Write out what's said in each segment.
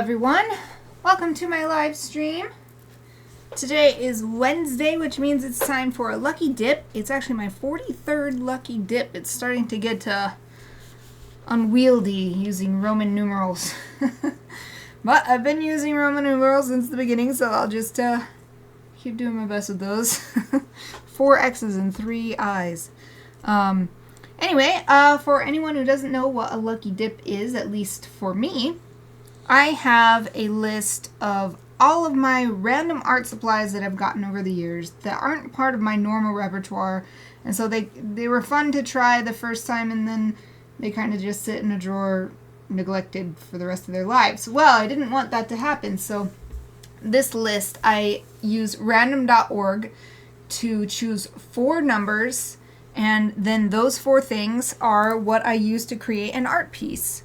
everyone, welcome to my live stream. Today is Wednesday, which means it's time for a lucky dip. It's actually my 43rd lucky dip. It's starting to get unwieldy using Roman numerals. But I've been using Roman numerals since the beginning, so I'll just keep doing my best with those. 4 X's and 3 I's. Anyway, for anyone who doesn't know what a lucky dip is, at least for me, I have a list of all of my random art supplies that I've gotten over the years that aren't part of my normal repertoire, and so they were fun to try the first time, and then they kind of just sit in a drawer neglected for the rest of their lives. Well, I didn't want that to happen, so this list, I use random.org to choose 4 numbers, and then those 4 things are what I use to create an art piece.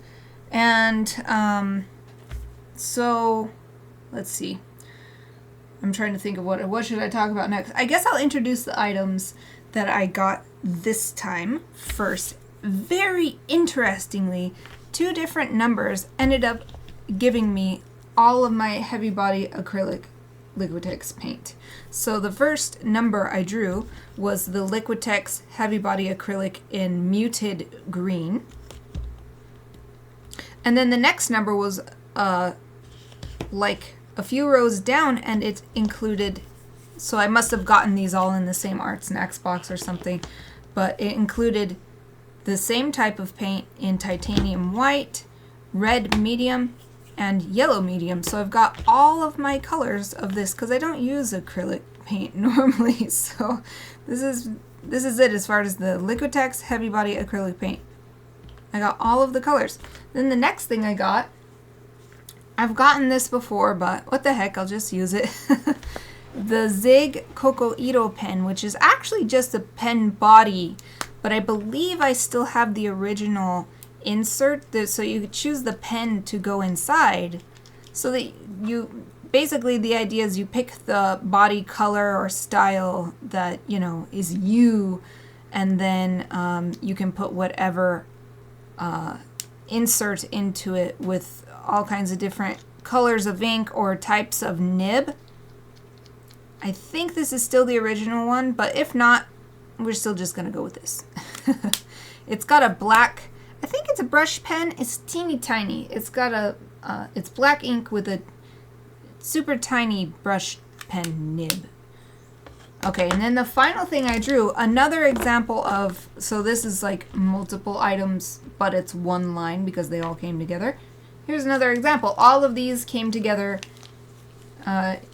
And so let's see. I'm trying to think of what should I talk about next. I guess I'll introduce the items that I got this time first. Very interestingly, 2 different numbers ended up giving me all of my heavy body acrylic Liquitex paint. So the first number I drew was the Liquitex heavy body acrylic in muted green. And then the next number was like a few rows down, and it included, so I must have gotten these all in the same Art Snacks box or something, but it included the same type of paint in titanium white, red medium, and yellow medium. So I've got all of my colors of this because I don't use acrylic paint normally. So this is it as far as the Liquitex heavy body acrylic paint. I got all of the colors. Then the next thing I got, I've gotten this before, but what the heck, I'll just use it. The Zig Cocoito pen, which is actually just a pen body, but I believe I still have the original insert, so you could choose the pen to go inside. So that you, basically the idea is you pick the body color or style that, you know, is you, and then you can put whatever insert into it with all kinds of different colors of ink or types of nib. I think this is still the original one, but if not, we're still just gonna go with this. It's got a black, I think it's a brush pen. It's teeny tiny. It's got it's black ink with a super tiny brush pen nib. Okay, and then the final thing I drew, another example of, so this is like multiple items, but it's one line because they all came together. Here's another example. All of these came together,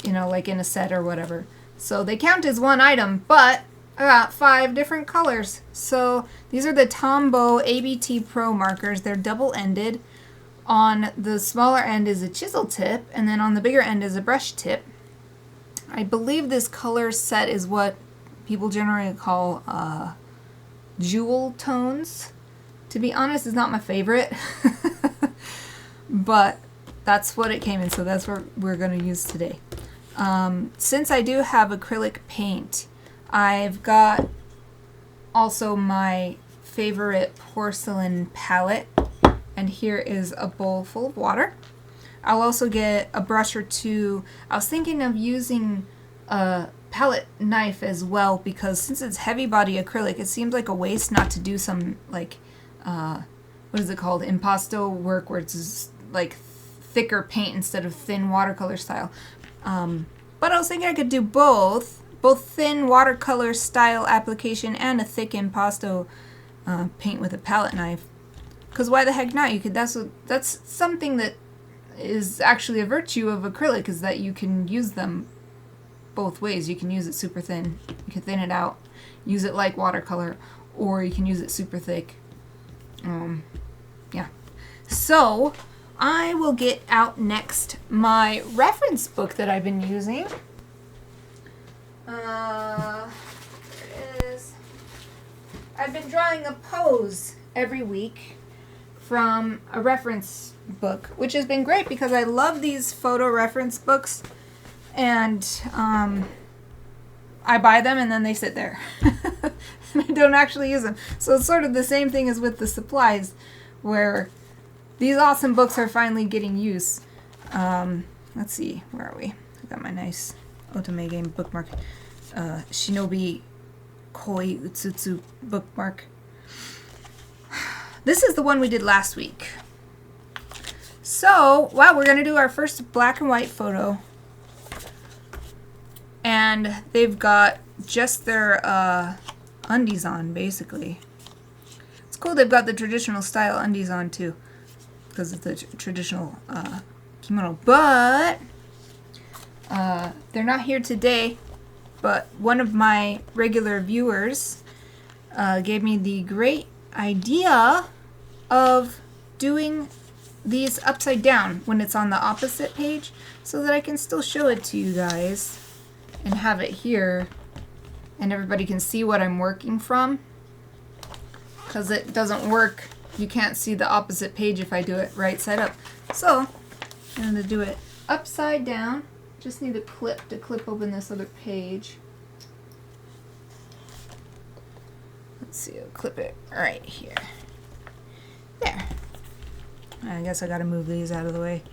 you know, like in a set or whatever. So they count as one item, but I got 5 different colors. So these are the Tombow ABT Pro markers. They're double-ended. On the smaller end is a chisel tip, and then on the bigger end is a brush tip. I believe this color set is what people generally call jewel tones. To be honest, it's not my favorite. But that's what it came in, so that's what we're going to use today. Since I do have acrylic paint, I've got also my favorite porcelain palette, and here is a bowl full of water. I'll also get a brush or 2. I was thinking of using a palette knife as well, because since it's heavy body acrylic, it seems like a waste not to do some, like, what is it called? Impasto work, where it's just, like, thicker paint instead of thin watercolor style. But I was thinking I could do both thin watercolor style application and a thick impasto paint with a palette knife. Because why the heck not? You could. That's something that is actually a virtue of acrylic, is that you can use them both ways. You can use it super thin, you can thin it out, use it like watercolor, or you can use it super thick. Yeah. So I will get out next my reference book that I've been using. There it is. I've been drawing a pose every week from a reference book, which has been great because I love these photo reference books, and I buy them and then they sit there. I don't actually use them. So it's sort of the same thing as with the supplies, where these awesome books are finally getting use. Let's see, where are we? I got my nice Otome game bookmark. Shinobi Koi Utsutsu bookmark. This is the one we did last week. So, wow, we're going to do our first black and white photo. And they've got just their undies on, basically. It's cool they've got the traditional style undies on, too. Because of the traditional kimono. But, they're not here today. But one of my regular viewers gave me the great idea of doing these upside down when it's on the opposite page so that I can still show it to you guys and have it here and everybody can see what I'm working from, because it doesn't work. You can't see the opposite page if I do it right side up. So I'm going to do it upside down. Just need a clip to clip open this other page. Let's see, I'll clip it right here. There. I guess I gotta move these out of the way.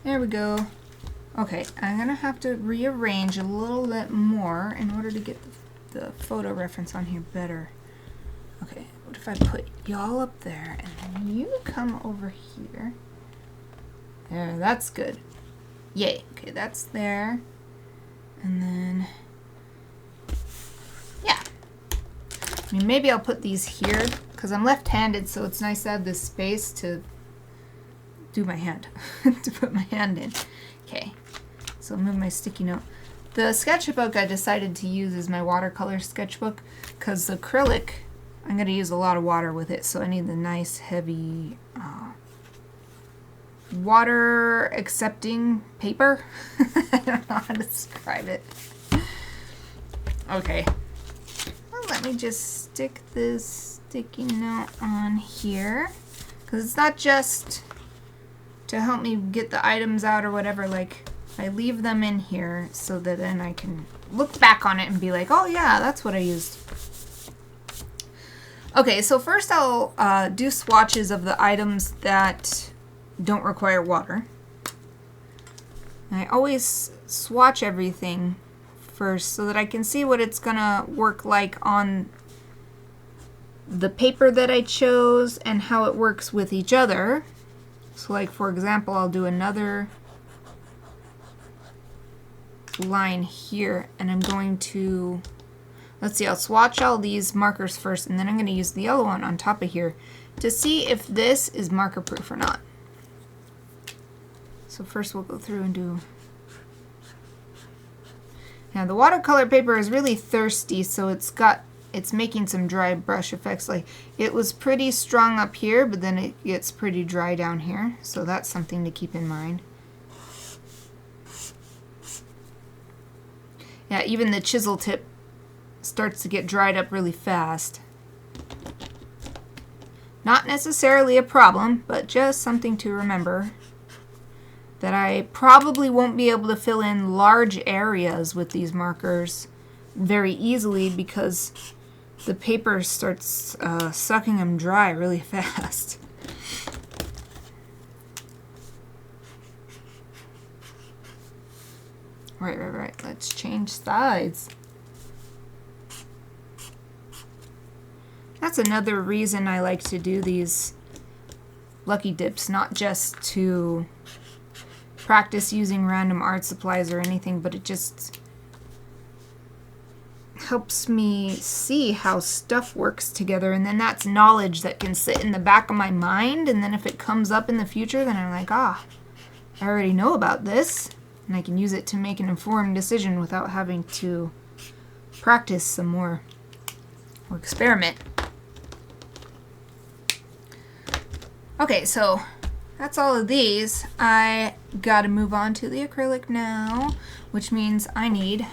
There we go. Okay, I'm gonna have to rearrange a little bit more in order to get the photo reference on here better. Okay, what if I put y'all up there and then you come over here? There, that's good. Yay. Okay, that's there. And then, yeah. I mean, maybe I'll put these here because I'm left-handed, so it's nice to have this space to do my hand, to put my hand in. Okay, so I'll move my sticky note. The sketchbook I decided to use is my watercolor sketchbook because the acrylic, I'm going to use a lot of water with it, so I need the nice, heavy, water-accepting paper. I don't know how to describe it. Okay. Well, let me just stick this sticky note on here, because it's not just to help me get the items out or whatever. Like, I leave them in here so that then I can look back on it and be like, oh yeah, that's what I used. Okay, so first I'll do swatches of the items that don't require water. And I always swatch everything first so that I can see what it's gonna work like on the paper that I chose and how it works with each other. So like, for example, I'll do another line here and I'm going to, let's see, I'll swatch all these markers first and then I'm going to use the yellow one on top of here to see if this is marker proof or not. So first we'll go through and do... Now the watercolor paper is really thirsty, so it's making some dry brush effects. Like, it was pretty strong up here, but then it gets pretty dry down here. So that's something to keep in mind. Yeah, even the chisel tip starts to get dried up really fast. Not necessarily a problem, but just something to remember. That I probably won't be able to fill in large areas with these markers very easily because the paper starts sucking them dry really fast. Right. Let's change sides. That's another reason I like to do these lucky dips, not just to practice using random art supplies or anything, but it just helps me see how stuff works together, and then that's knowledge that can sit in the back of my mind, and then if it comes up in the future, then I'm like, I already know about this, and I can use it to make an informed decision without having to practice some more or experiment. Okay, so that's all of these. I gotta move on to the acrylic now, which means I need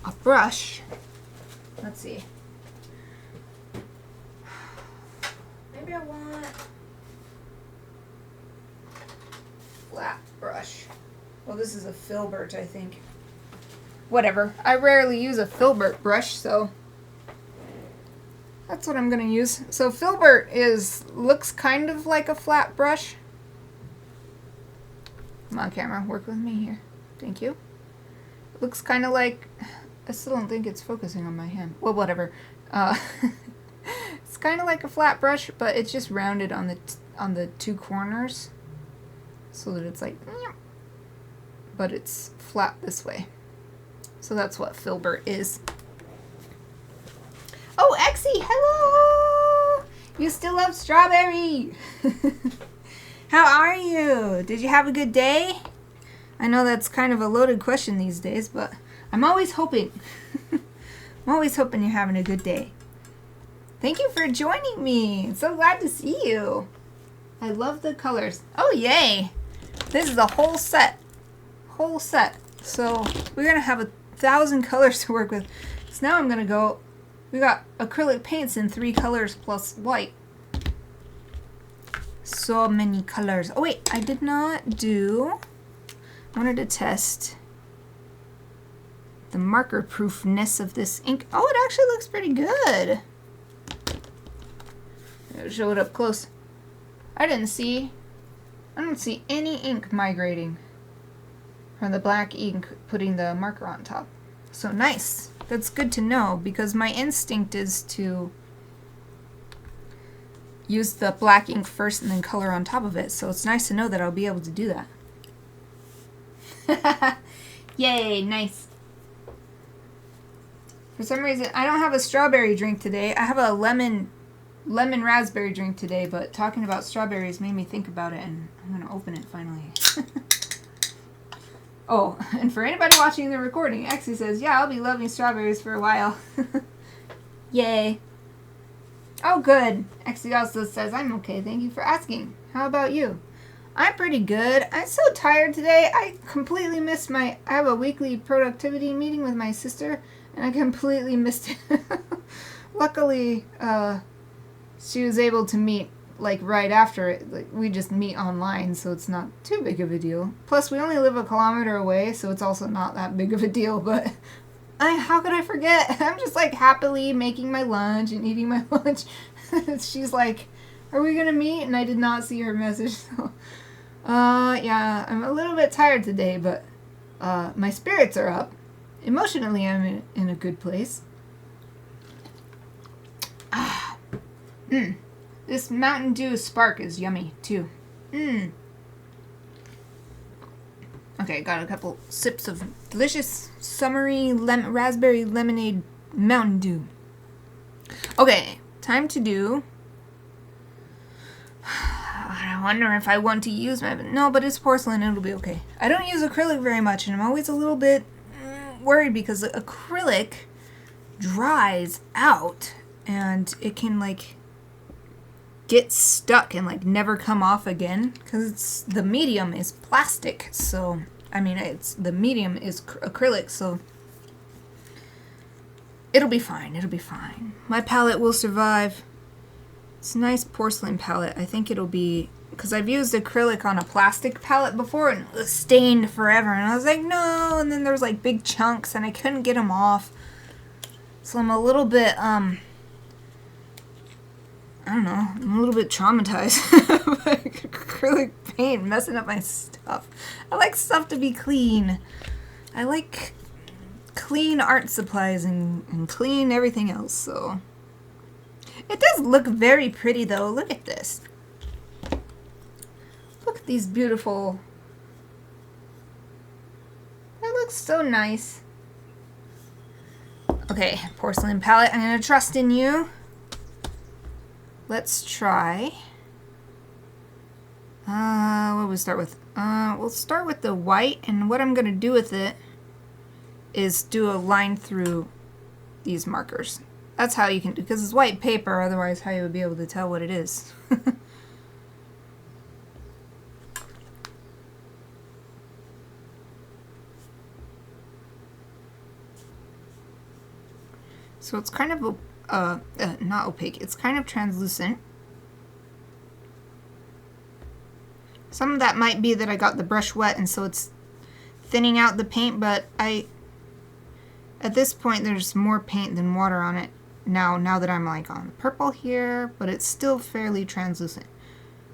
a brush. Let's see. Maybe I want a flat brush. Well, this is a filbert, I think. Whatever. I rarely use a filbert brush, so that's what I'm gonna use. So filbert looks kind of like a flat brush. Come on, camera, work with me here. Thank you. It looks kind of like... I still don't think it's focusing on my hand. Well, whatever. It's kind of like a flat brush, but it's just rounded on the two corners. So that it's like... But it's flat this way. So that's what filbert is. Oh, Exie, hello! You still love strawberry! How are you? Did you have a good day? I know that's kind of a loaded question these days, but I'm always hoping. I'm always hoping you're having a good day. Thank you for joining me. I'm so glad to see you. I love the colors. Oh, yay! This is a whole set. Whole set. So we're going to have 1,000 colors to work with. So now I'm going to go... We got acrylic paints in 3 colors plus white. So many colors. Oh wait, I did not do... I wanted to test the marker proofness of this ink. Oh, it actually looks pretty good. I'll show it up close. I don't see any ink migrating from the black ink putting the marker on top. So nice. That's good to know, because my instinct is to use the black ink first and then color on top of it. So it's nice to know that I'll be able to do that. Yay, nice. For some reason, I don't have a strawberry drink today. I have a lemon raspberry drink today, but talking about strawberries made me think about it, and I'm going to open it finally. Oh, and for anybody watching the recording, Exie says, yeah, I'll be loving strawberries for a while. Yay. Oh, good. Exie also says, I'm okay. Thank you for asking. How about you? I'm pretty good. I'm so tired today. I completely missed I have a weekly productivity meeting with my sister, and I completely missed it. Luckily, she was able to meet like right after it. Like, we just meet online, so it's not too big of a deal. Plus, we only live a kilometer away, so it's also not that big of a deal, but how could I forget? I'm just like happily making my lunch and eating my lunch. She's like, are we gonna meet? And I did not see her message. So, yeah, I'm a little bit tired today, but my spirits are up. Emotionally, I'm in a good place. This Mountain Dew Spark is yummy, too. Okay, got a couple sips of delicious, summery raspberry lemonade Mountain Dew. Okay, time to do... I wonder if I want to use my... No, but it's porcelain, it'll be okay. I don't use acrylic very much, and I'm always a little bit worried because the acrylic dries out, and it can, like... get stuck and like never come off again, because the medium is plastic, so I mean the medium is acrylic, so it'll be fine. It'll be fine. My palette will survive. It's a nice porcelain palette. I think it'll be, because I've used acrylic on a plastic palette before and it was stained forever, and I was like, no, and then there was like big chunks and I couldn't get them off, so I'm a little bit I don't know, I'm a little bit traumatized by acrylic paint messing up my stuff. I like stuff to be clean. I like clean art supplies and clean everything else, so. It does look very pretty though. Look at this. Look at these beautiful. That looks so nice. Okay, porcelain palette, I'm gonna trust in you. Let's try. What do we start with? We'll start with the white, and what I'm going to do with it is do a line through these markers. That's how you can do, because it's white paper, otherwise how you would be able to tell what it is. So it's kind of not opaque, it's kind of translucent. Some of that might be that I got the brush wet and so it's thinning out the paint, but at this point there's more paint than water on it now that I'm like on purple here, but it's still fairly translucent.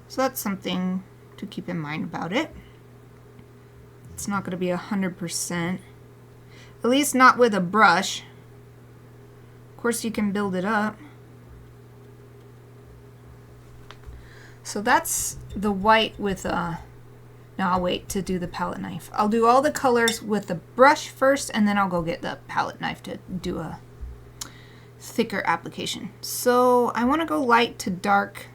So that's something to keep in mind about it. It's not going to be 100%. At least not with a brush. Of course you can build it up. So that's the white with a... No, I'll wait to do the palette knife. I'll do all the colors with the brush first, and then I'll go get the palette knife to do a thicker application. So I want to go light to dark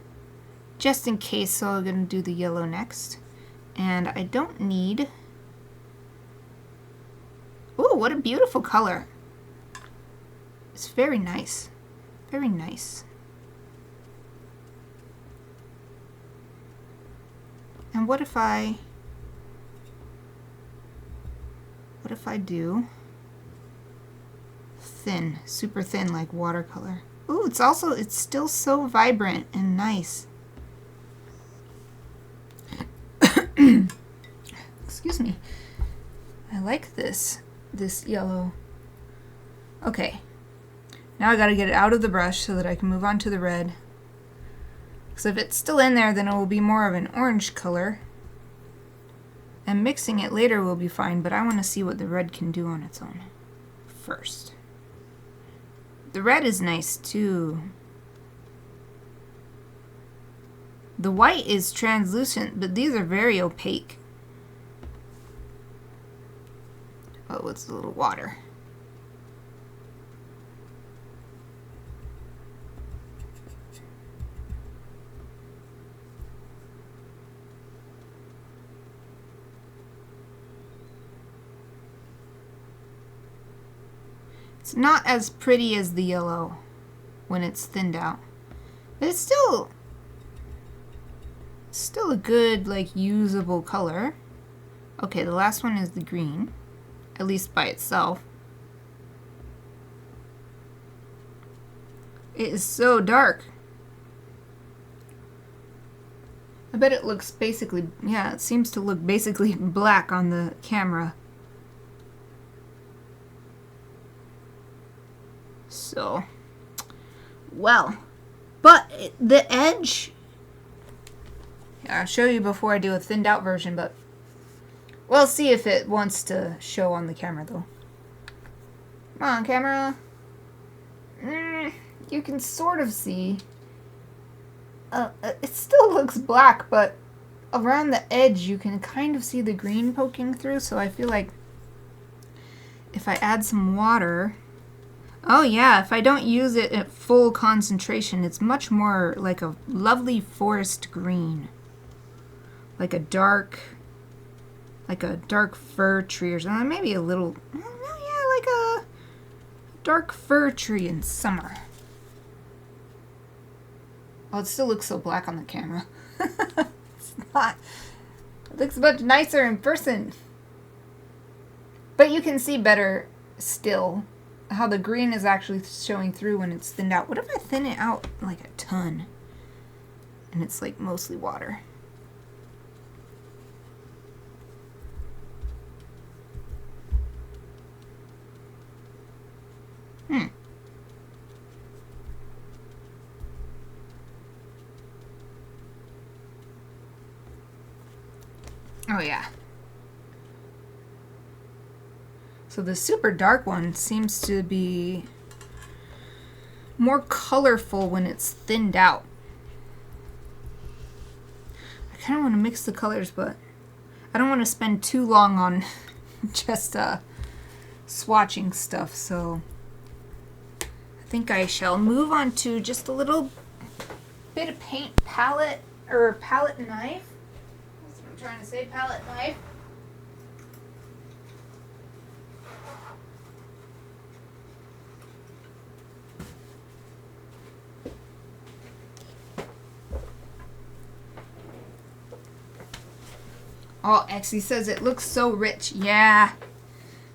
just in case, so I'm going to do the yellow next. And I don't need... Ooh, what a beautiful color. It's very nice. Very nice. And what if I do thin, super thin, like watercolor? Ooh, it's still so vibrant and nice. Excuse me. I like this yellow. Okay. Now I gotta get it out of the brush so that I can move on to the red. Because if it's still in there, then it will be more of an orange color. And mixing it later will be fine, but I want to see what the red can do on its own first. The red is nice too. The white is translucent, but these are very opaque. Oh, it's a little water. It's not as pretty as the yellow when it's thinned out, but it's still a good, like, usable color. Okay, the last one is the green, at least by itself. It is so dark. I bet it looks basically, yeah, it seems to look basically black on the camera. So, well, but the edge, yeah, I'll show you before I do a thinned out version, but we'll see if it wants to show on the camera though. Come on, camera. You can sort of see. It still looks black, but around the edge you can kind of see the green poking through, so I feel like if I add some water... Oh yeah, if I don't use it at full concentration, it's much more like a lovely forest green. Like a dark fir tree or something. Maybe a little, yeah, like a dark fir tree in summer. Oh, it still looks so black on the camera. It's not. It looks much nicer in person. But you can see better still how the green is actually showing through when it's thinned out. What if I thin it out like a ton and it's like mostly water? Oh yeah. So the super dark one seems to be more colorful when it's thinned out. I kind of want to mix the colors, but I don't want to spend too long on just swatching stuff, so I think I shall move on to just a little bit of paint palette, or palette knife. That's what I'm trying to say, palette knife. Oh, Exy says it looks so rich. Yeah.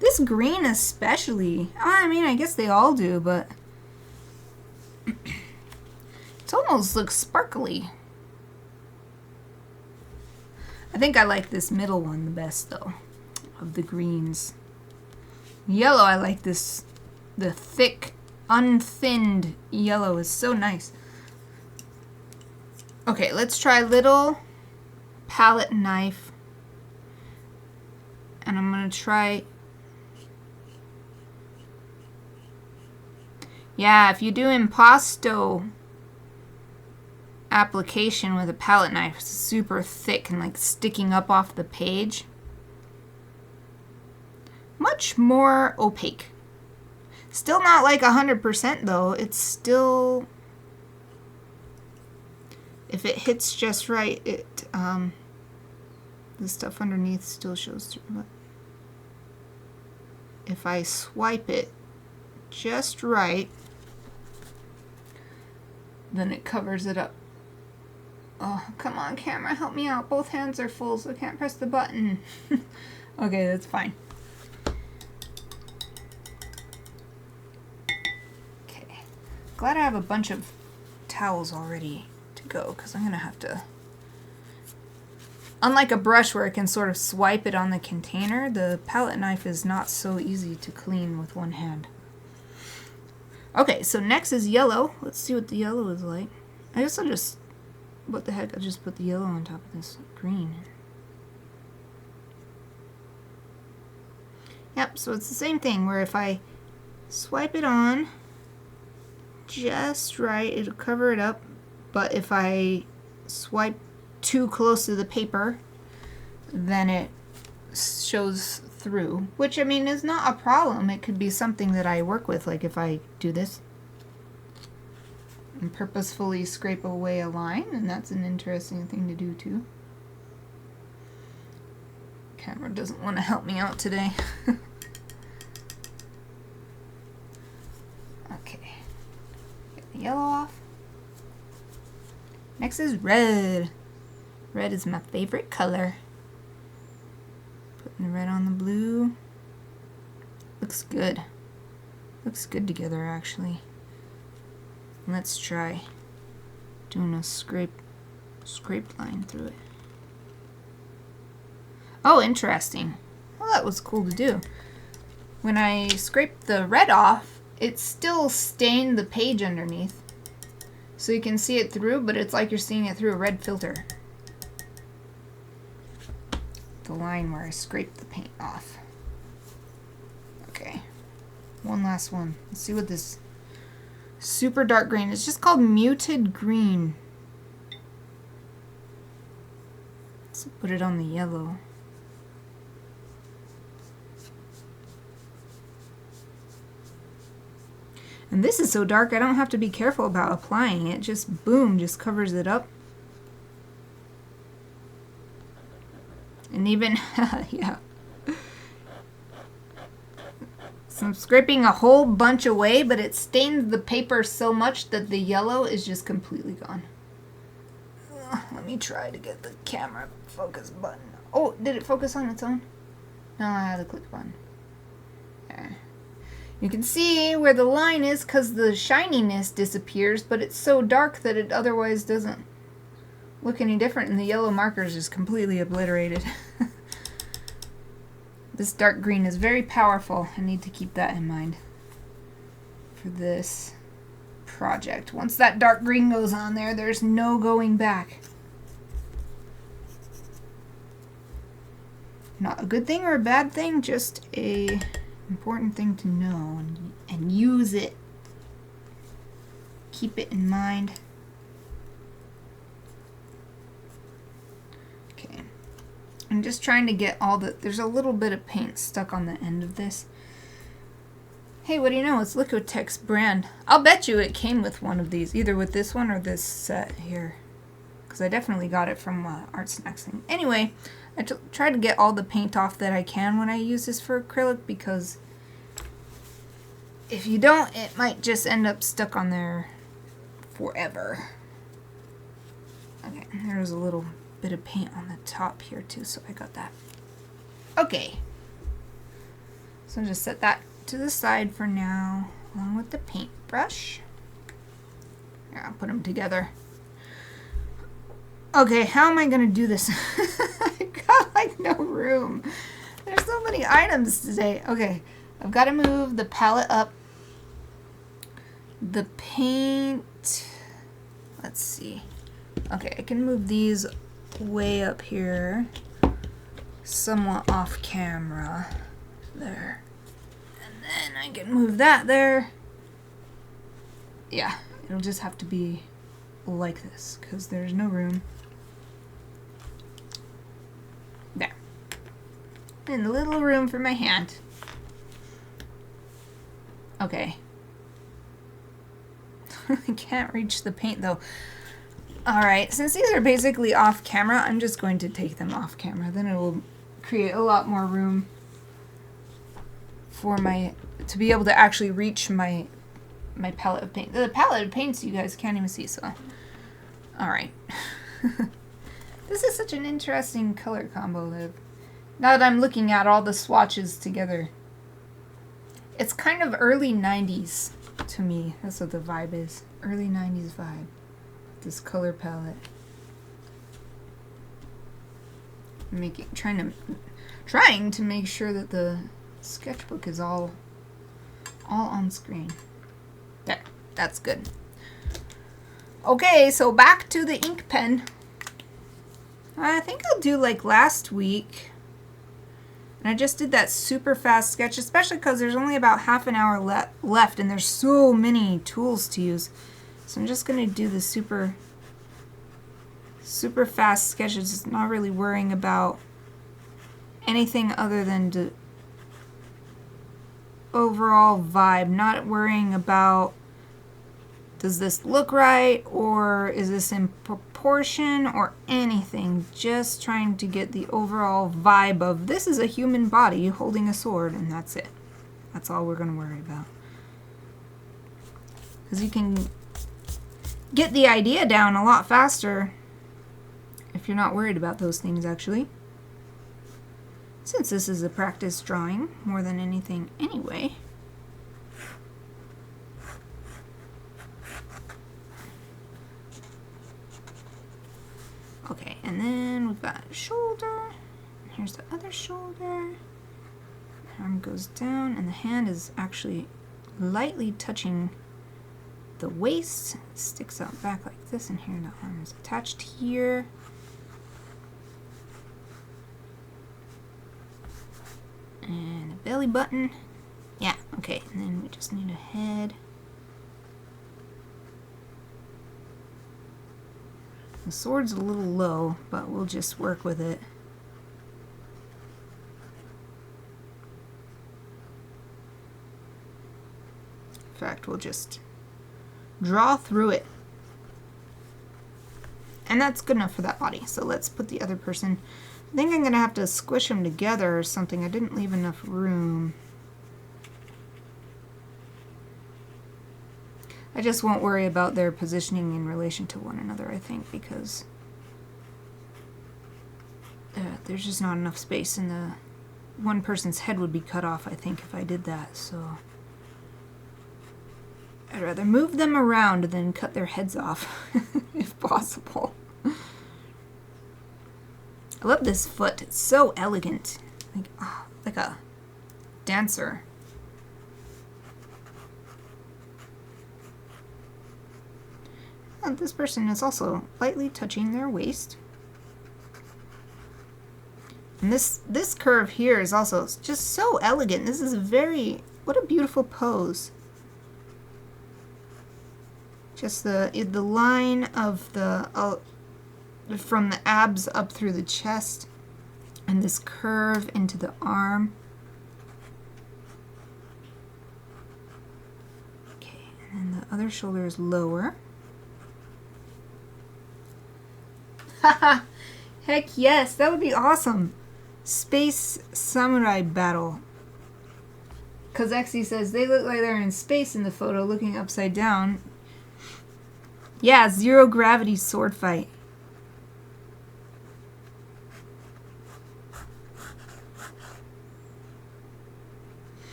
This green especially. I mean, I guess they all do, but it almost looks sparkly. I think I like this middle one the best, though, of the greens. Yellow, I like this. The thick, unthinned yellow is so nice. Okay, let's try little palette knife. And I'm going to try... Yeah, if you do impasto application with a palette knife, it's super thick and like sticking up off the page. Much more opaque. Still not like 100% though. It's still... If it hits just right, it the stuff underneath still shows through. But if I swipe it just right, then it covers it up. Oh, come on, camera, help me out. Both hands are full, so I can't press the button. Okay, that's fine. Okay. Glad I have a bunch of towels already to go, because I'm going to have to... Unlike a brush where I can sort of swipe it on the container, the palette knife is not so easy to clean with one hand. Okay, so next is yellow. Let's see what the yellow is like. I guess I'll just... What the heck? I'll just put the yellow on top of this green. Yep, so it's the same thing where if I swipe it on just right, it'll cover it up. But if I swipe too close to the paper, then it shows through. Which, I mean, is not a problem. It could be something that I work with, like if I do this and purposefully scrape away a line, and that's an interesting thing to do too. Camera doesn't want to help me out today. Okay, get the yellow off. Next is red. Red is my favorite color. Putting the red on the blue. Looks good. Looks good together, actually. Let's try doing a scraped line through it. Oh, interesting. Well, that was cool to do. When I scraped the red off, it still stained the page underneath. So you can see it through, but it's like you're seeing it through a red filter. The line where I scraped the paint off. Okay. One last one. Let's see what this super dark green. It's just called muted green. Let's put it on the yellow. And this is so dark I don't have to be careful about applying it. Just boom, just covers it up. And even, yeah. So I'm scraping a whole bunch away, but it stains the paper so much that the yellow is just completely gone. Let me try to get the camera focus button. Oh, did it focus on its own? No, I had the click button. There. You can see where the line is because the shininess disappears, but it's so dark that it otherwise doesn't look any different, and the yellow marker is just completely obliterated. This dark green is very powerful. I need to keep that in mind for this project. Once that dark green goes on there, there's no going back. Not a good thing or a bad thing, just a important thing to know and use it. Keep it in mind. Okay. I'm just trying to get all the... There's a little bit of paint stuck on the end of this. Hey, what do you know? It's Liquitex brand. I'll bet you it came with one of these, either with this one or this set here. Because I definitely got it from Art Snacks thing. Anyway, I try to get all the paint off that I can when I use this for acrylic, because if you don't, it might just end up stuck on there forever. Okay, there's a little bit of paint on the top here too, so I got that. Okay, so I'll just set that to the side for now, along with the paintbrush. Here, I'll put them together. Okay, how am I gonna do this? I've got like no room. There's so many items today. Okay, I've got to move the palette up. The paint, let's see. Okay, I can move these way up here. somewhat off camera. There. And then I can move that there. Yeah, it'll just have to be like this because there's no room. There. And a little room for my hand. Okay. I can't reach the paint though. Alright, since these are basically off camera, I'm just going to take them off camera. Then it will create a lot more room for to be able to actually reach my palette of paint. The palette of paints you guys can't even see, so. Alright. This is such an interesting color combo. Now that I'm looking at all the swatches together. It's kind of early 90s to me. That's what the vibe is. Early 90s vibe. This color palette. Trying to make sure that the sketchbook is all on screen. There, that's good. Okay, so back to the ink pen. I think I'll do like last week. And I just did that super fast sketch, especially because there's only about half an hour left and there's so many tools to use. So I'm just going to do the super fast sketches, just not really worrying about anything other than the overall vibe, not worrying about does this look right or is this in proportion or anything, just trying to get the overall vibe of this is a human body holding a sword and that's it. That's all we're going to worry about. Because you can get the idea down a lot faster if you're not worried about those things, actually. Since this is a practice drawing more than anything anyway. Okay, and then we've got a shoulder. Here's the other shoulder. Arm goes down, and the hand is actually lightly touching the waist. It sticks out back like this, and here the arm is attached here. And a belly button. Yeah, okay, and then we just need a head. The sword's a little low, but we'll just work with it. In fact, we'll just draw through it. And that's good enough for that body. So let's put the other person. I think I'm going to have to squish them together or something. I didn't leave enough room. I just won't worry about their positioning in relation to one another, I think, because there's just not enough space, and the one person's head would be cut off, I think, if I did that. So I'd rather move them around than cut their heads off, if possible. I love this foot. It's so elegant, like a dancer. And this person is also lightly touching their waist. And this curve here is also just so elegant. This is what a beautiful pose. Just the line of the from the abs up through the chest, and this curve into the arm. Okay, and then the other shoulder is lower. Haha! Heck yes, that would be awesome. Space samurai battle. Because Exy says they look like they're in space in the photo, looking upside down. Yeah, zero gravity sword fight.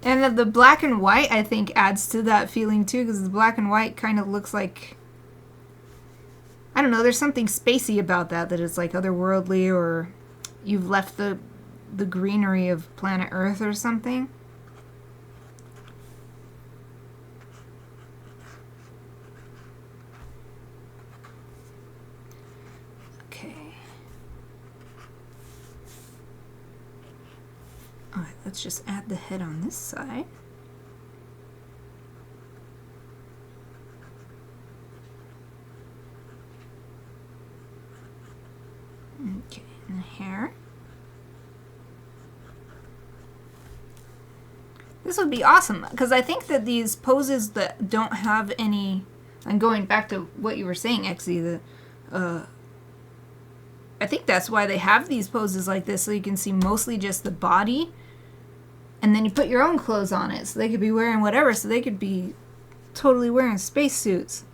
And the black and white, I think, adds to that feeling too, because the black and white kind of looks like, I don't know, there's something spacey about that is like otherworldly, or you've left the greenery of planet Earth or something. Okay. let's just add the head on this side. Okay, and the hair. This would be awesome, because I think that these poses that don't have any, and going back to what you were saying, Exy, I think that's why they have these poses like this, so you can see mostly just the body, and then you put your own clothes on it, so they could be wearing whatever, so they could be totally wearing spacesuits.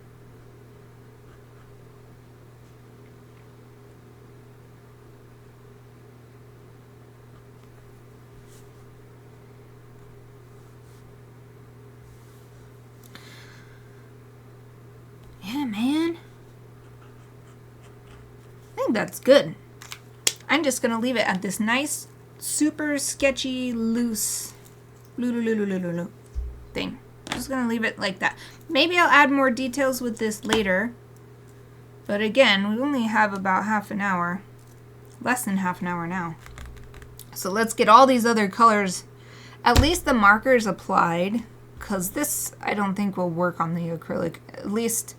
Yeah, man. I think that's good. I'm just going to leave it at this nice, super sketchy, loose thing. I'm just going to leave it like that. Maybe I'll add more details with this later. But again, we only have about half an hour. Less than half an hour now. So let's get all these other colors, at least the markers applied. Because this, I don't think will work on the acrylic. At least,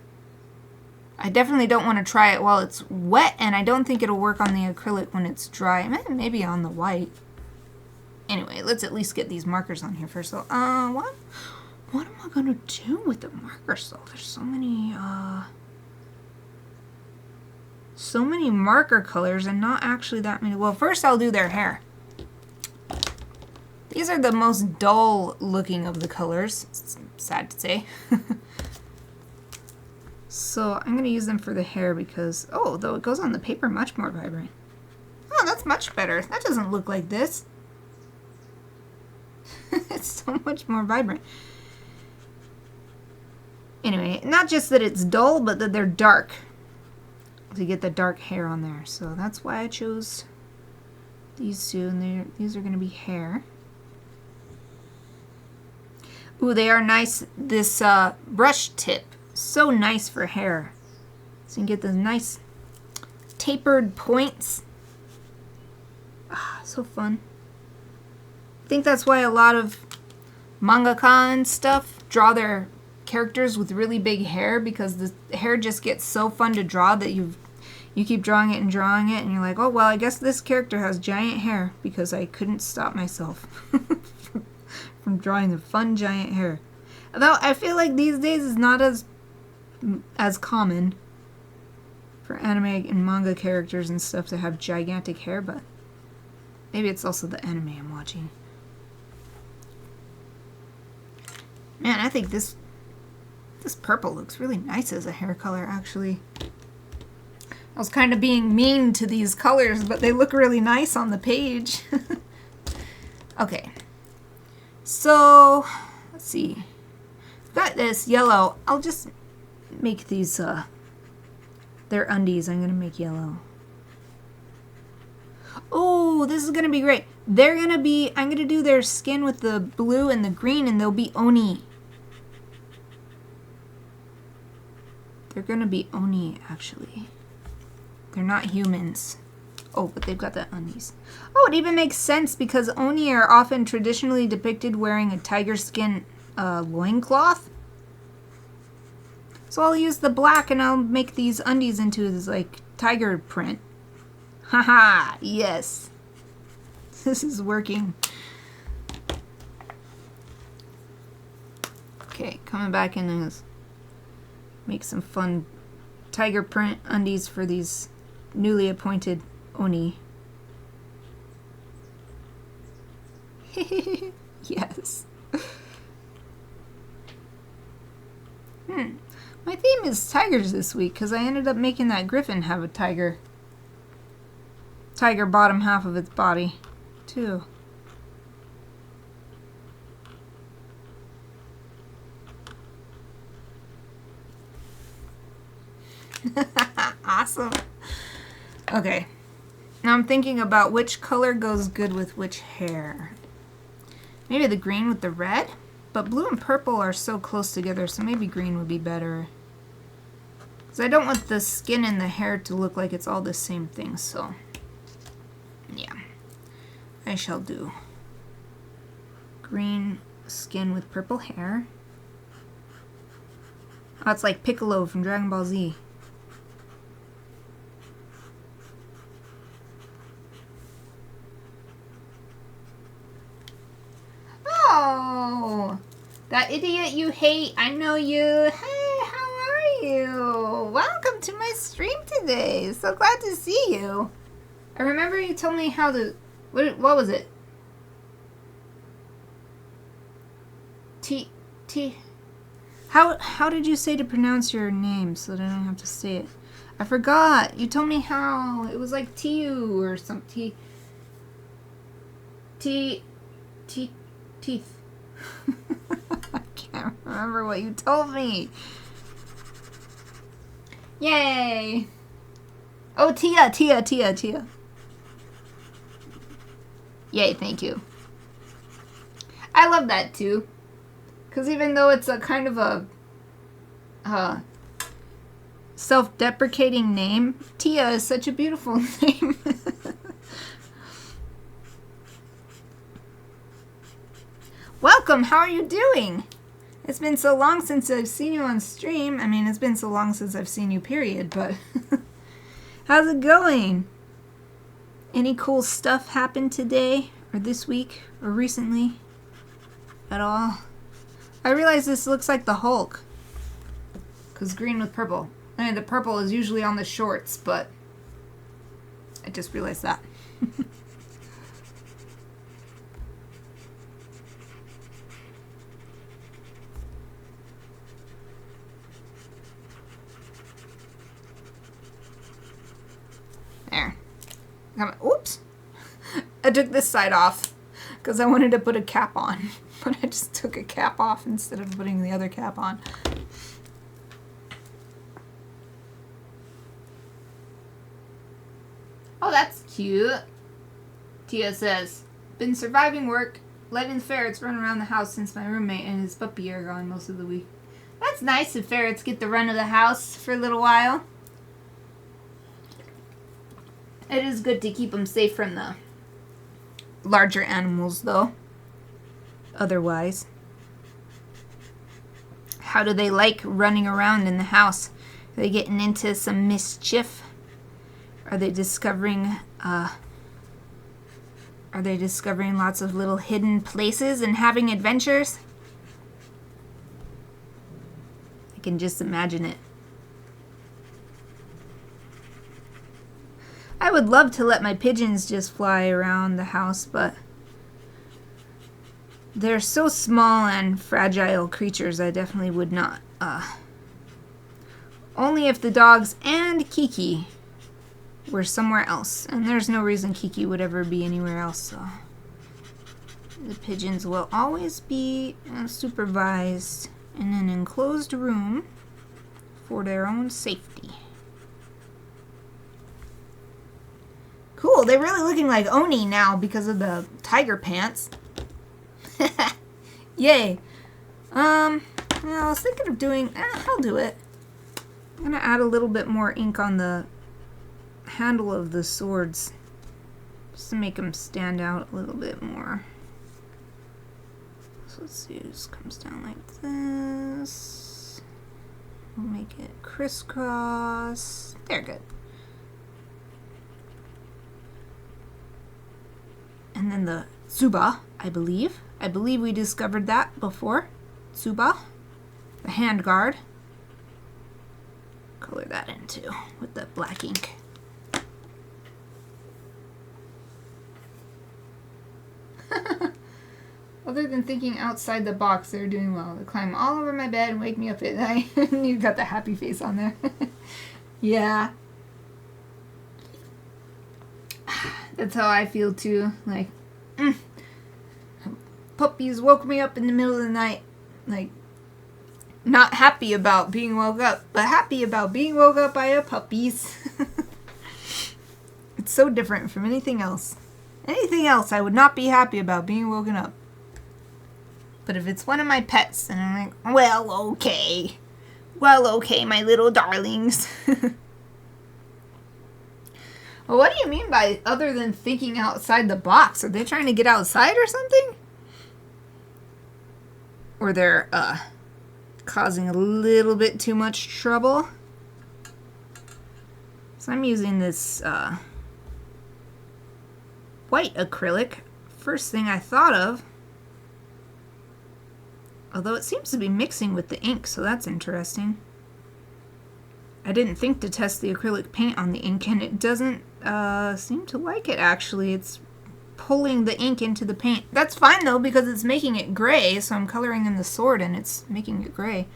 I definitely don't want to try it while it's wet, and I don't think it'll work on the acrylic when it's dry. Maybe on the white. Anyway, let's at least get these markers on here first. So, what am I gonna do with the markers though? There's so many marker colors and not actually that many. Well, first I'll do their hair. These are the most dull looking of the colors. It's sad to say. So I'm going to use them for the hair because, oh, though it goes on the paper much more vibrant. Oh, that's much better. That doesn't look like this. It's so much more vibrant. Anyway, not just that it's dull, but that they're dark. To get the dark hair on there. So that's why I chose these two. And these are going to be hair. Ooh, they are nice. This brush tip. So nice for hair. So you can get those nice tapered points. Ah, so fun. I think that's why a lot of mangaka and stuff draw their characters with really big hair, because the hair just gets so fun to draw that you keep drawing it, and you're like, oh, well, I guess this character has giant hair because I couldn't stop myself from drawing the fun giant hair. Although I feel like these days is not as common for anime and manga characters and stuff to have gigantic hair, but maybe it's also the anime I'm watching. Man, I think this purple looks really nice as a hair color, actually. I was kind of being mean to these colors, but they look really nice on the page. Okay. So, let's see. I've got this yellow. I'll just make these, their undies. I'm going to make yellow. Oh, this is going to be great. I'm going to do their skin with the blue and the green, and they'll be oni. They're going to be oni, actually. They're not humans. Oh, but they've got the undies. Oh, it even makes sense because oni are often traditionally depicted wearing a tiger skin loincloth. So I'll use the black and I'll make these undies into this, like, tiger print. Haha, yes. This is working. Okay, coming back in and make some fun tiger print undies for these newly appointed oni. Yes. My theme is tigers this week because I ended up making that griffin have a tiger bottom half of its body too. Awesome. Okay. Now I'm thinking about which color goes good with which hair. Maybe the green with the red? But blue and purple are so close together, so maybe green would be better. Because I don't want the skin and the hair to look like it's all the same thing, so... yeah. I shall do green skin with purple hair. Oh, it's like Piccolo from Dragon Ball Z. Oh, that idiot you hate. I know you. Hey, how are you? Welcome to my stream today. So glad to see you. I remember you told me how to... What was it? How did you say to pronounce your name so that I don't have to say it? I forgot. You told me how. It was like Tiu or something. Teeth. I can't remember what you told me. Yay. Oh, Tia. Yay, thank you. I love that too. Because even though it's a kind of a self-deprecating name, Tia is such a beautiful name. Welcome, how are you doing? It's been so long since I've seen you on stream. I mean, it's been so long since I've seen you, period, but how's it going? Any cool stuff happened today, or this week, or recently at all? I realize this looks like the Hulk, because green with purple. I mean, the purple is usually on the shorts, but I just realized that. There. Oops. I took this side off because I wanted to put a cap on. But I just took a cap off instead of putting the other cap on. Oh, that's cute. Tia says, been surviving work, letting ferrets run around the house since my roommate and his puppy are gone most of the week. That's nice if ferrets get the run of the house for a little while. It is good to keep them safe from the larger animals, though. Otherwise. How do they like running around in the house? Are they getting into some mischief? Are they discovering lots of little hidden places and having adventures? I can just imagine it. I would love to let my pigeons just fly around the house, but they're so small and fragile creatures, I definitely would not. Only if the dogs and Kiki were somewhere else. And there's no reason Kiki would ever be anywhere else, so the pigeons will always be supervised in an enclosed room for their own safety. Cool, they're really looking like Oni now because of the tiger pants. Yay. I was thinking of doing, I'll do it. I'm gonna add a little bit more ink on the handle of the swords just to make them stand out a little bit more. So let's see, it just comes down like this. We'll make it crisscross. There, good. And then the Tsuba, I believe. I believe we discovered that before. Tsuba. The hand guard. Color that in too with the black ink. Other than thinking outside the box, they're doing well. They climb all over my bed and wake me up at night. You got the happy face on there. Yeah. That's how I feel too. Like, puppies woke me up in the middle of the night. Like, not happy about being woke up, but happy about being woke up by a puppies. It's so different from anything else. Anything else, I would not be happy about being woken up. But if it's one of my pets, and I'm like, well, okay. Well, okay, my little darlings. Well, what do you mean by other than thinking outside the box? Are they trying to get outside or something? or they're causing a little bit too much trouble. So I'm using this white acrylic. First thing I thought of, although it seems to be mixing with the ink, so that's interesting. I didn't think to test the acrylic paint on the ink, and it doesn't seem to like it, actually. It's pulling the ink into the paint. That's fine, though, because it's making it gray, so I'm coloring in the sword, and it's making it gray.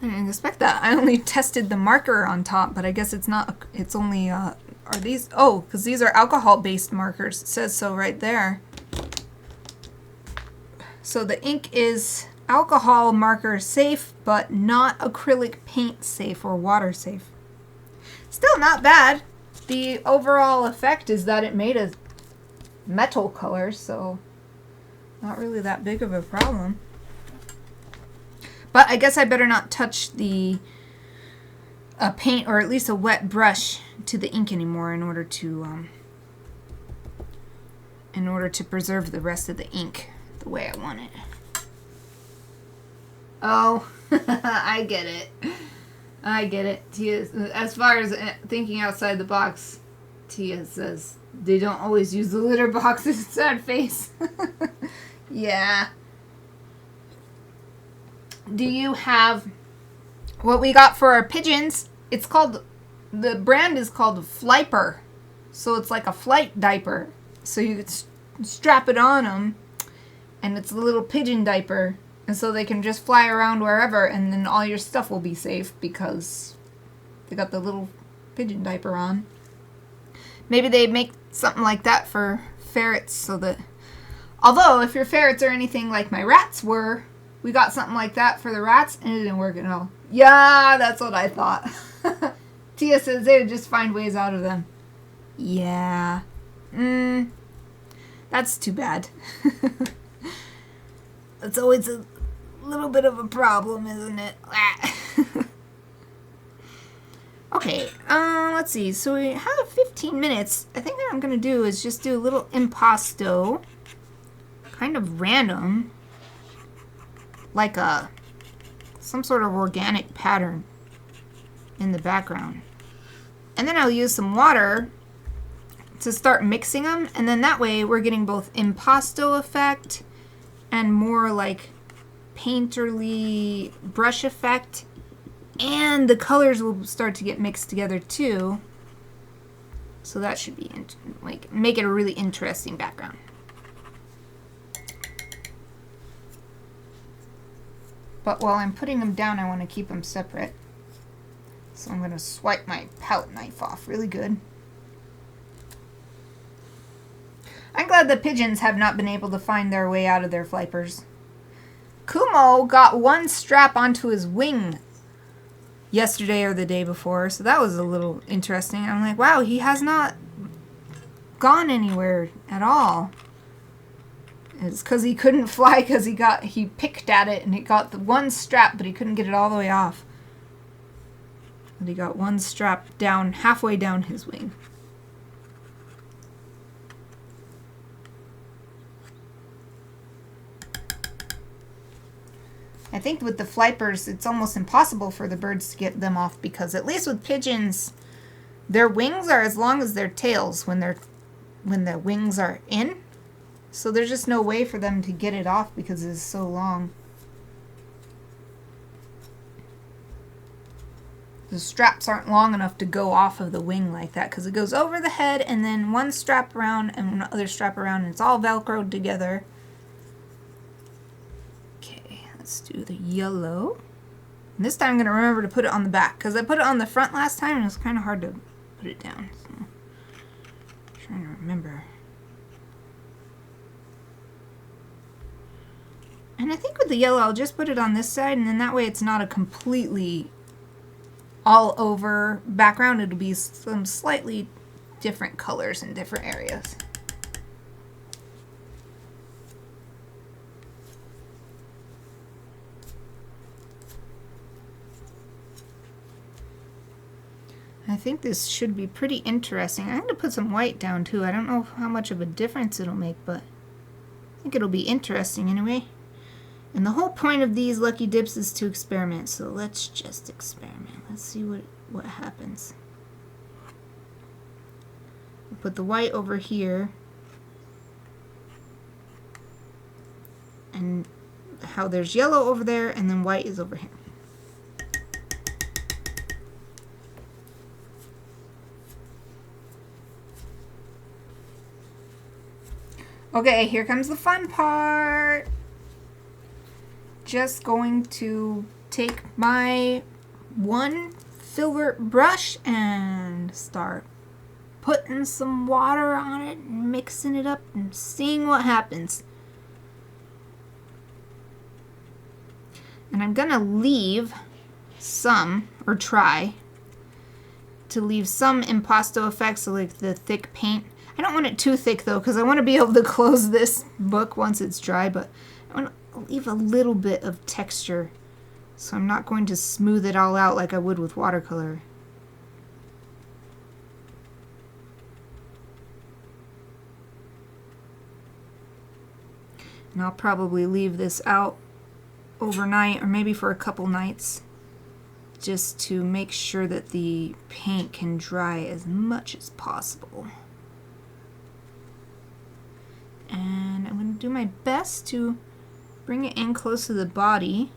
I didn't expect that. I only tested the marker on top, but I guess it's not, it's only, are these, oh, because these are alcohol-based markers. It says so right there. So the ink is alcohol marker safe, but not acrylic paint safe or water safe. Still not bad. The overall effect is that it made a metal color, so not really that big of a problem. But I guess I better not touch the paint, or at least a wet brush, to the ink anymore in order to preserve the rest of the ink the way I want it. Oh, I get it. I get it. Tia, as far as thinking outside the box, Tia says they don't always use the litter boxes. Sad face. Yeah. Do you have what we got for our pigeons? It's called, the brand is called Fliper. So it's like a flight diaper. So you could strap it on them, and it's a little pigeon diaper. And so they can just fly around wherever, and then all your stuff will be safe because they got the little pigeon diaper on. Maybe they make something like that for ferrets, so that, although if your ferrets are anything like my rats were, we got something like that for the rats, and it didn't work at all. Yeah, that's what I thought. Tia says they would just find ways out of them. Yeah. That's too bad. That's always a little bit of a problem, isn't it? Okay, let's see. So we have 15 minutes. I think what I'm going to do is just do a little impasto. Kind of random. Like some sort of organic pattern in the background. And then I'll use some water to start mixing them. And then that way we're getting both impasto effect and more like painterly brush effect, and the colors will start to get mixed together too, so that should be like make it a really interesting background. But while I'm putting them down, I want to keep them separate, so I'm going to swipe my palette knife off really good. I'm glad the pigeons have not been able to find their way out of their flippers. Kumo got one strap onto his wing yesterday or the day before, so that was a little interesting. I'm like, wow, he has not gone anywhere at all. It's because he couldn't fly, because he picked at it and it got the one strap, but he couldn't get it all the way off. But he got one strap down, halfway down his wing. I think with the flippers, it's almost impossible for the birds to get them off, because at least with pigeons, their wings are as long as their tails when the wings are in. So there's just no way for them to get it off because it's so long. The straps aren't long enough to go off of the wing like that, because it goes over the head and then one strap around and another strap around, and it's all velcroed together. Let's do the yellow. And this time I'm going to remember to put it on the back, because I put it on the front last time and it was kind of hard to put it down. So I'm trying to remember. And I think with the yellow I'll just put it on this side, and then that way it's not a completely all over background. It'll be some slightly different colors in different areas. I think this should be pretty interesting. I'm going to put some white down too. I don't know how much of a difference it'll make, but I think it'll be interesting anyway. And the whole point of these lucky dips is to experiment, so let's just experiment. Let's see what happens. We'll put the white over here. And how there's yellow over there, and then white is over here. Okay, here comes the fun part. Just going to take my one filbert brush and start putting some water on it and mixing it up and seeing what happens. And I'm gonna leave some, or try to leave some impasto effects, so like the thick paint. I don't want it too thick though, because I want to be able to close this book once it's dry, but I want to leave a little bit of texture, so I'm not going to smooth it all out like I would with watercolor. And I'll probably leave this out overnight, or maybe for a couple nights, just to make sure that the paint can dry as much as possible. And I'm going to do my best to bring it in close to the body.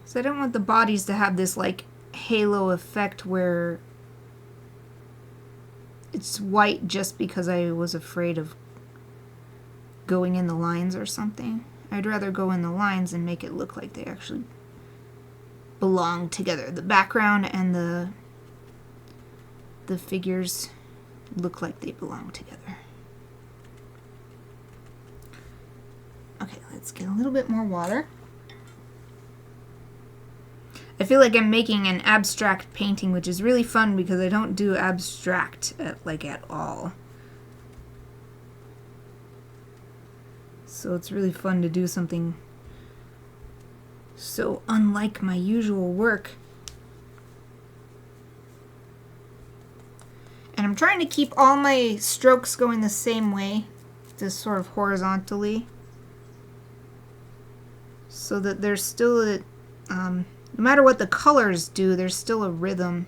So I don't want the bodies to have this like halo effect where it's white just because I was afraid of going in the lines or something. I'd rather go in the lines and make it look like they actually belong together. The background and the figures look like they belong together. Okay, let's get a little bit more water. I feel like I'm making an abstract painting, which is really fun because I don't do abstract at all. So it's really fun to do something so unlike my usual work. And I'm trying to keep all my strokes going the same way, just sort of horizontally, so that there's still a, no matter what the colors do, there's still a rhythm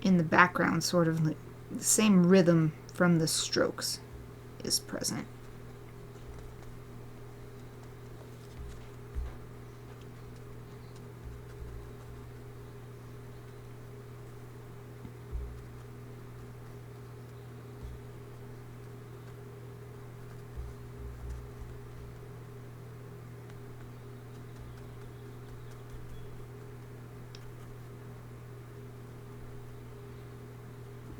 in the background, sort of the same rhythm from the strokes is present.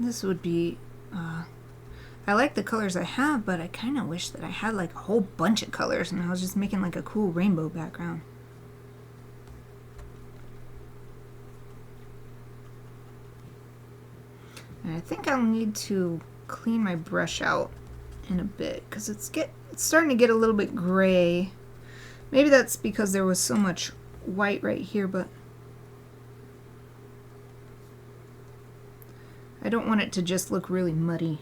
This would be, I like the colors I have, but I kind of wish that I had like a whole bunch of colors and I was just making like a cool rainbow background. And I think I'll need to clean my brush out in a bit because it's starting to get a little bit gray. Maybe that's because there was so much white right here, but I don't want it to just look really muddy.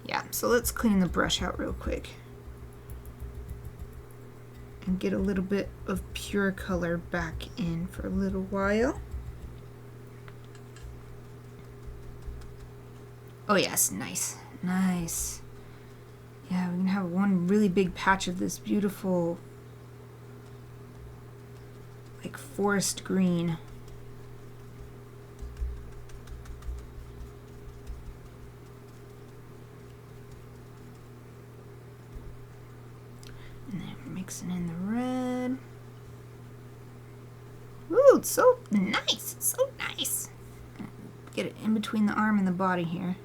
Yeah, so let's clean the brush out real quick and get a little bit of pure color back in for a little while. Oh yes, nice, nice. Yeah, we can have one really big patch of this beautiful, like forest green. And then mixing in the red. Ooh, it's so nice, it's so nice. Get it in between the arm and the body here.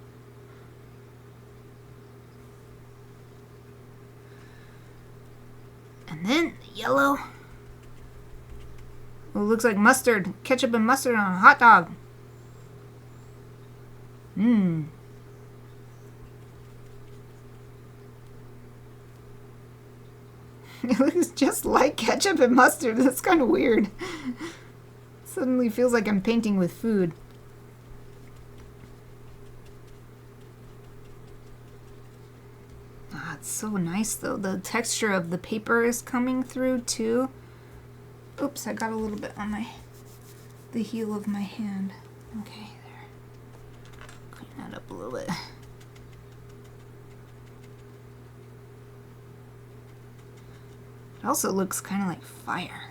And then the yellow. Oh, it looks like mustard. Ketchup and mustard on a hot dog. Mmm. It looks just like ketchup and mustard. That's kind of weird. Suddenly feels like I'm painting with food. it's so nice though. The texture of the paper is coming through too. Oops, I got a little bit on the heel of my hand. Okay, there. Clean that up a little bit. It also looks kind of like fire.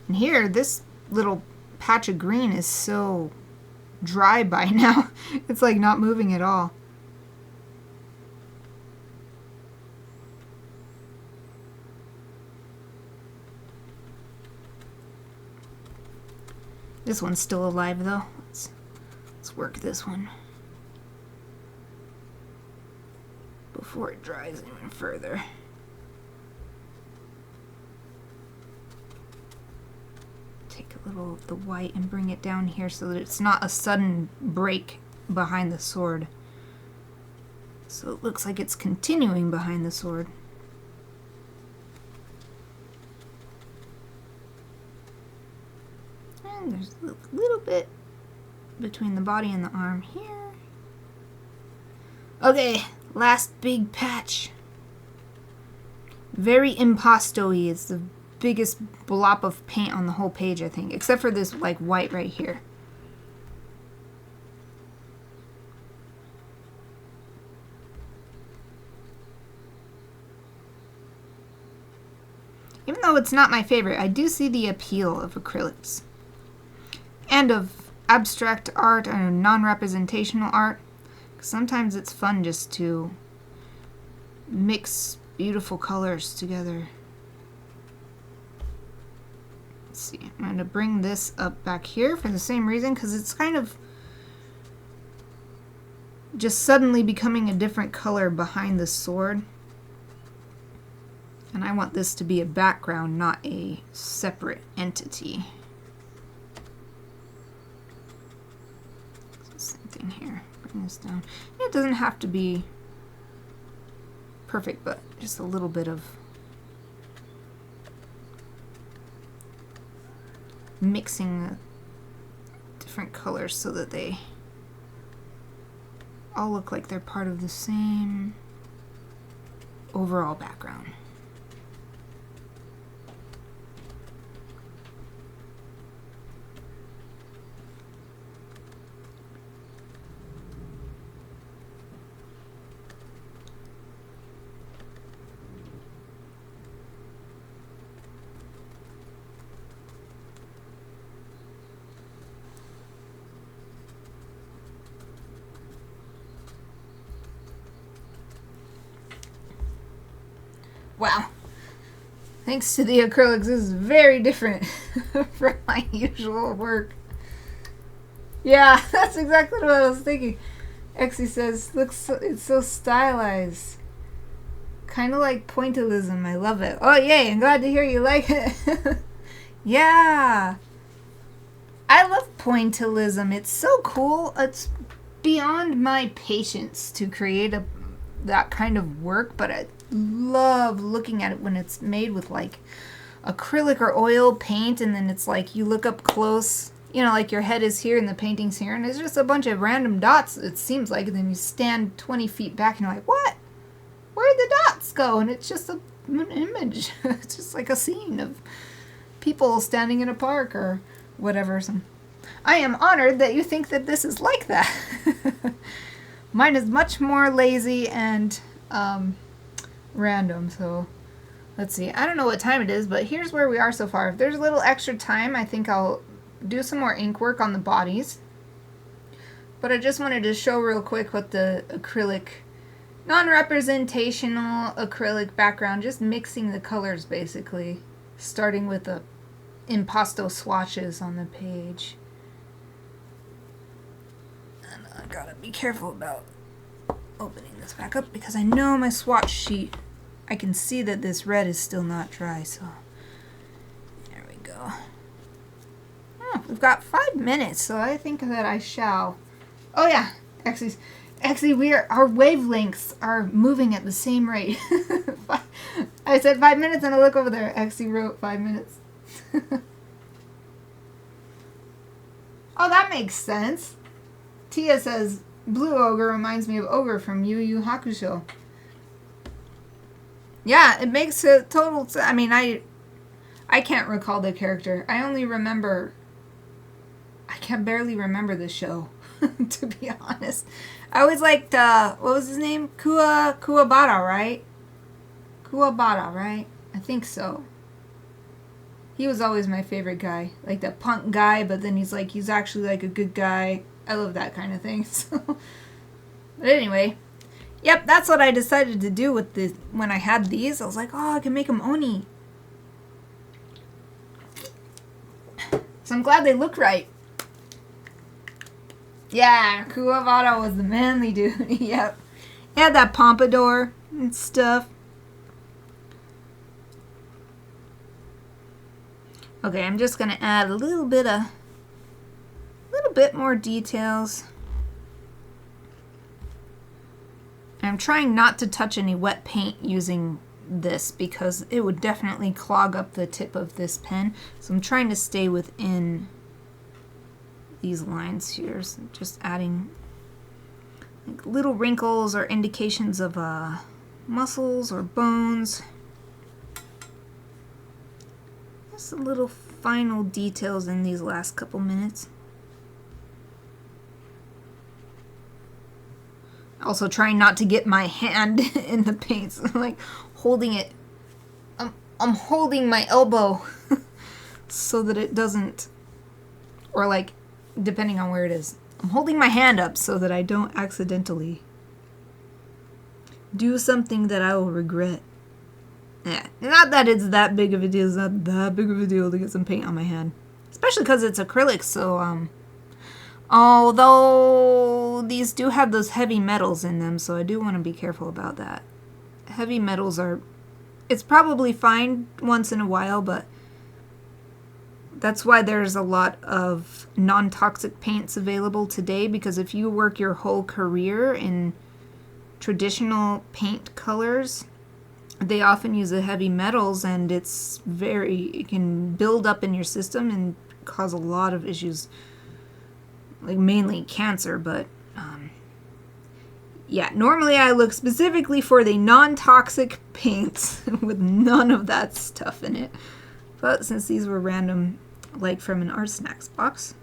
And here, this little patch of green is so dry by now. It's like not moving at all. This one's still alive though. Let's work this one before it dries even further. Take a little of the white and bring it down here so that it's not a sudden break behind the sword. So it looks like it's continuing behind the sword. And there's a little bit between the body and the arm here. Okay, last big patch. Very impasto-y. It's the biggest blob of paint on the whole page, I think, except for this like white right here. Even though it's not my favorite, I do see the appeal of acrylics and of abstract art or non-representational art. Sometimes it's fun just to mix beautiful colors together. Let's see, I'm going to bring this up back here for the same reason, because it's kind of just suddenly becoming a different color behind the sword. And I want this to be a background, not a separate entity. Same thing here. Bring this down. It doesn't have to be perfect, but just a little bit of mixing the different colors so that they all look like they're part of the same overall background. Wow. Thanks to the acrylics, this is very different from my usual work. Yeah, that's exactly what I was thinking. Exy says, it's so stylized. Kind of like pointillism. I love it. Oh, yay. I'm glad to hear you like it. Yeah. I love pointillism. It's so cool. It's beyond my patience to create that kind of work, but I love looking at it when it's made with like acrylic or oil paint, and then it's like you look up close, you know, like your head is here and the painting's here, and it's just a bunch of random dots, it seems like, and then you stand 20 feet back and you're like, what? Where'd the dots go? And it's just an image. It's just like a scene of people standing in a park or whatever. I am honored that you think that this is like that. Mine is much more lazy and random, so let's see. I don't know what time it is, but here's where we are so far. If there's a little extra time, I think I'll do some more ink work on the bodies. But I just wanted to show real quick what the acrylic, non-representational acrylic background, just mixing the colors basically, starting with the impasto swatches on the page. And I gotta be careful about opening this back up because I know my swatch sheet, I can see that this red is still not dry, so there we go. Oh, we've got 5 minutes, so I think that I shall. Oh yeah, actually our wavelengths are moving at the same rate. I said 5 minutes and I look over there. Exy wrote 5 minutes. Oh, that makes sense. Tia says, Blue Ogre reminds me of Ogre from Yu Yu Hakusho. Yeah, it makes a total sense. I mean, I can't recall the character. I only remember... I can barely remember the show, to be honest. I always liked, what was his name? Kuwabara, right? Kuwabara, right? I think so. He was always my favorite guy. Like that punk guy, but then he's actually like a good guy. I love that kind of thing. So. But anyway, yep, that's what I decided to do with this. When I had these, I was like, oh, I can make them oni. So I'm glad they look right. Yeah, Kuwabara was the manly dude. Yep. He had that pompadour and stuff. Okay, I'm just gonna add a little bit more details. I'm trying not to touch any wet paint using this because it would definitely clog up the tip of this pen. So I'm trying to stay within these lines here. So just adding like little wrinkles or indications of muscles or bones. Just some little final details in these last couple minutes. Also trying not to get my hand in the paints. I'm like holding it. I'm holding my elbow so that it doesn't, or like depending on where it is. I'm holding my hand up so that I don't accidentally do something that I will regret. Yeah, not that it's that big of a deal. It's not that big of a deal to get some paint on my hand. Especially because it's acrylic, so, although these do have those heavy metals in them, so I do want to be careful about that. Heavy metals are... It's probably fine once in a while, but that's why there's a lot of non-toxic paints available today, because if you work your whole career in traditional paint colors... They often use the heavy metals, and it can build up in your system and cause a lot of issues, like mainly cancer, but yeah, normally I look specifically for the non-toxic paints with none of that stuff in it. But since these were random, like from an Art Snacks box.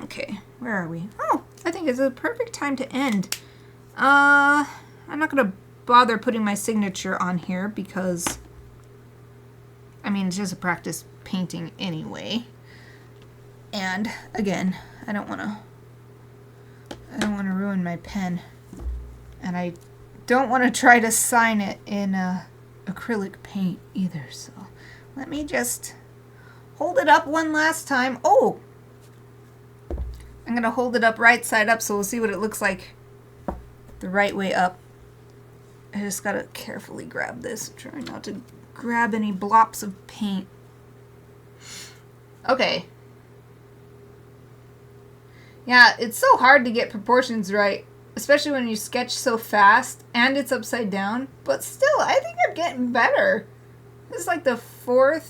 Okay, where are we? Oh, I think it's a perfect time to end. I'm not going to bother putting my signature on here because, I mean, it's just a practice painting anyway. And, again, I don't want to ruin my pen. And I don't want to try to sign it in acrylic paint either. So, let me just hold it up one last time. Oh! I'm going to hold it up right side up so we'll see what it looks like the right way up. I just gotta carefully grab this. Try not to grab any blops of paint. Okay. Yeah, it's so hard to get proportions right, especially when you sketch so fast and it's upside down. But still, I think I'm getting better. This is like the third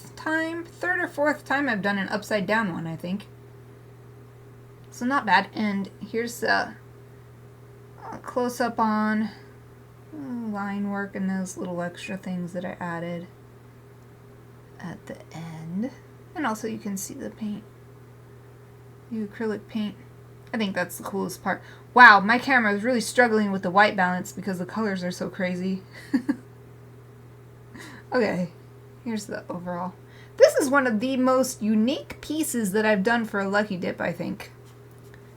or fourth time I've done an upside down one, I think. So not bad. And here's a close up on line work and those little extra things that I added at the end. And also you can see the paint. The acrylic paint. I think that's the coolest part. Wow, my camera is really struggling with the white balance because the colors are so crazy. Okay, here's the overall. This is one of the most unique pieces that I've done for a Lucky Dip, I think.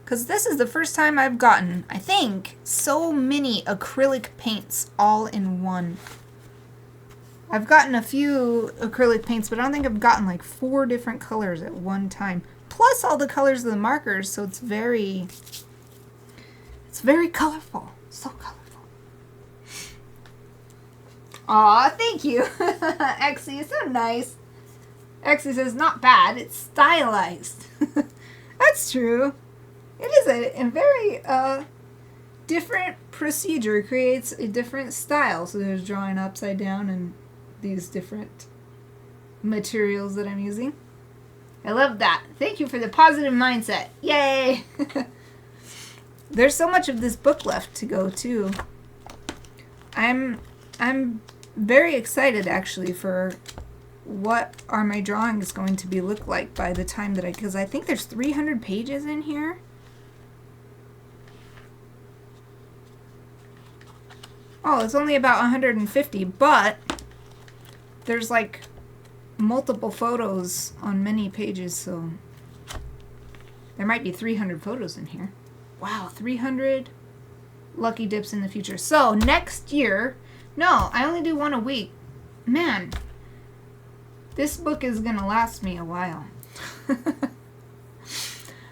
Because this is the first time I've gotten, I think, so many acrylic paints all in one. I've gotten a few acrylic paints, but I don't think I've gotten like 4 different colors at one time. Plus all the colors of the markers, so it's very colorful. So colorful. Aw, thank you. Exy is so nice. Exy says, not bad, it's stylized. That's true. It is a very different procedure creates a different style. So there's drawing upside down and these different materials that I'm using. I love that. Thank you for the positive mindset. Yay! There's so much of this book left to go too. I'm very excited actually for what are my drawings going to be look like by the time that because I think there's 300 pages in here. Oh, it's only about 150, but there's like multiple photos on many pages, so there might be 300 photos in here. Wow, 300 lucky dips in the future. So next year, no, I only do one a week. Man, this book is gonna last me a while.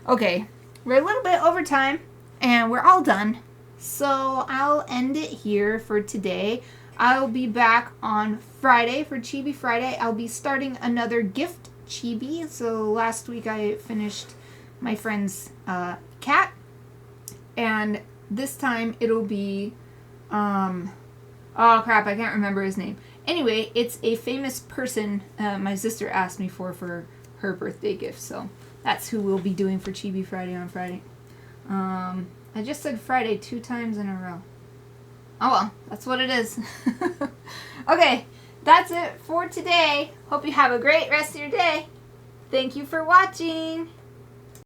Okay, we're a little bit over time and we're all done. So I'll end it here for today. I'll be back on Friday for Chibi Friday. I'll be starting another gift chibi. So last week I finished my friend's cat. And this time it'll be, oh crap, I can't remember his name. Anyway, it's a famous person my sister asked me for her birthday gift. So that's who we'll be doing for Chibi Friday on Friday. I just said Friday 2 times in a row. Oh well, that's what it is. Okay, that's it for today. Hope you have a great rest of your day. Thank you for watching.